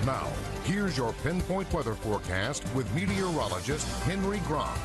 Now, here's your Pinpoint weather forecast with meteorologist Henry Grof.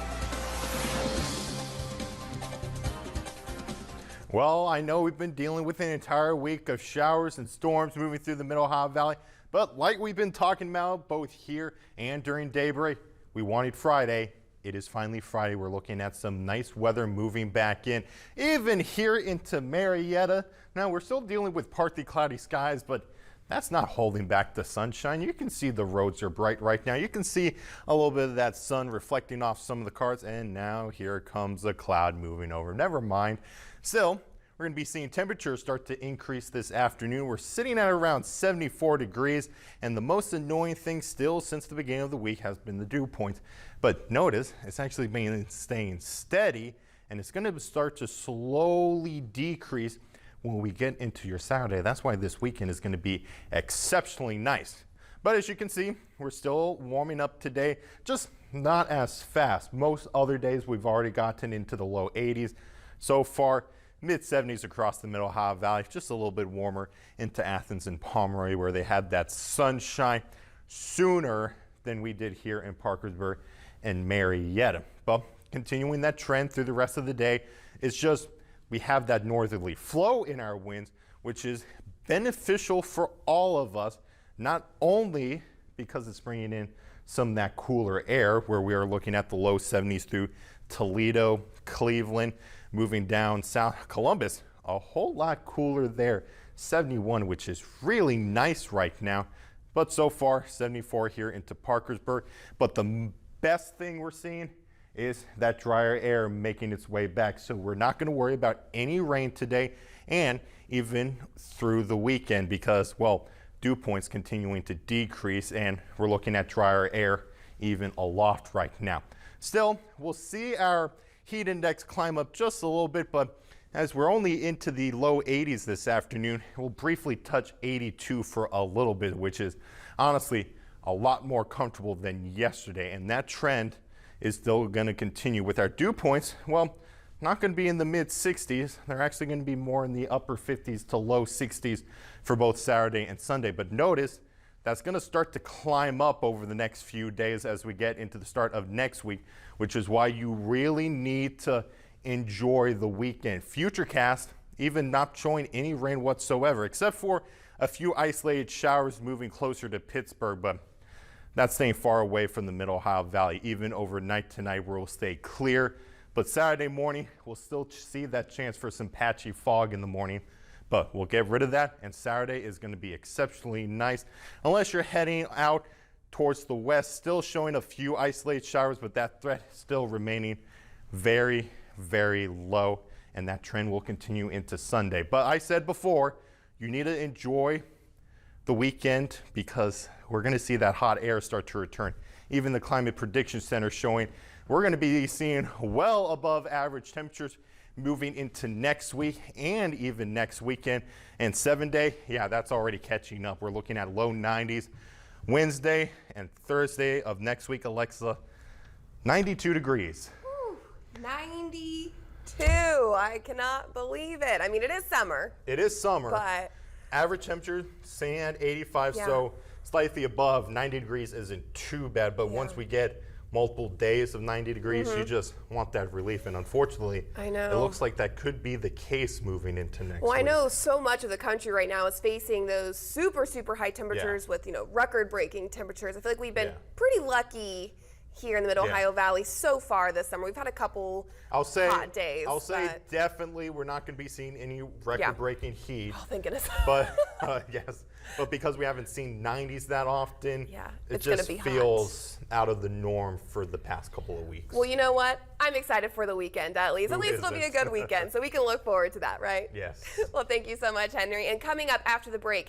Well, I know we've been dealing with an entire week of showers and storms moving through the Middle Ohio Valley, but like we've been talking about both here and during daybreak, we wanted Friday. It is finally Friday. We're looking at some nice weather moving back in, even here into Marietta. Now, we're still dealing with partly cloudy skies, but that's not holding back the sunshine. You can see the roads are bright right now. You can see a little bit of that sun reflecting off some of the cars, and now here comes a cloud moving over. Never mind. Still, we're going to be seeing temperatures start to increase this afternoon. We're sitting at around 74 degrees, and the most annoying thing still since the beginning of the week has been the dew points. But notice it's actually been staying steady, and it's going to start to slowly decrease when we get into your Saturday. That's why this weekend is going to be exceptionally nice. But as you can see, we're still warming up today, just not as fast. Most other days we've already gotten into the low 80s. So far, mid 70s across the Middle Ohio Valley, just a little bit warmer into Athens and Pomeroy, where they had that sunshine sooner than we did here in Parkersburg and Marietta. But continuing that trend through the rest of the day, it's just we have that northerly flow in our winds, which is beneficial for all of us, not only because it's bringing in some of that cooler air, where we are looking at the low 70s through Toledo, Cleveland, moving down south Columbus, a whole lot cooler there, 71, which is really nice right now. But so far, 74 here into Parkersburg. But the best thing we're seeing is that drier air making its way back. So we're not going to worry about any rain today and even through the weekend because, well, dew points continuing to decrease and we're looking at drier air even aloft right now. Still, we'll see our heat index climb up just a little bit, but as we're only into the low 80s this afternoon, we'll briefly touch 82 for a little bit, which is honestly a lot more comfortable than yesterday. And that trend is still going to continue with our dew points. Well, not going to be in the mid 60s. They're actually going to be more in the upper 50s to low 60s for both Saturday and Sunday. But notice that's going to start to climb up over the next few days as we get into the start of next week, which is why you really need to enjoy the weekend. Futurecast even not showing any rain whatsoever, except for a few isolated showers moving closer to Pittsburgh, but that's staying far away from the Middle Ohio Valley. Even overnight tonight, we'll stay clear. But Saturday morning, we'll still see that chance for some patchy fog in the morning. But we'll get rid of that, and Saturday is going to be exceptionally nice. Unless you're heading out towards the west, still showing a few isolated showers, but that threat still remaining very, very low. And that trend will continue into Sunday. But I said before, you need to enjoy the weekend because we're going to see that hot air start to return. Even the Climate Prediction Center showing we're going to be seeing well above average temperatures moving into next week and even next weekend. And 7-day, yeah, that's already catching up. We're looking at low 90s. Wednesday and Thursday of next week, Alexa, 92 degrees. Whew, 92. I cannot believe it. I mean, it is summer. It is summer. But average temperature, staying at 85, yeah. So slightly above 90 degrees isn't too bad. But once we get multiple days of 90 degrees, you just want that relief. And unfortunately, I know it looks like that could be the case moving into next week. Well, I know so much of the country right now is facing those super, super high temperatures with, record-breaking temperatures. I feel like we've been pretty lucky here in the Middle Ohio Valley so far this summer. We've had a couple hot days. I'll say definitely we're not going to be seeing any record-breaking heat. Oh, thank goodness. But yes, but because we haven't seen 90s that often, it just feels out of the norm for the past couple of weeks. Well, you know what? I'm excited for the weekend at least. At least it'll be a good weekend, so we can look forward to that, right? Yes. Well, thank you so much, Henry. And coming up after the break,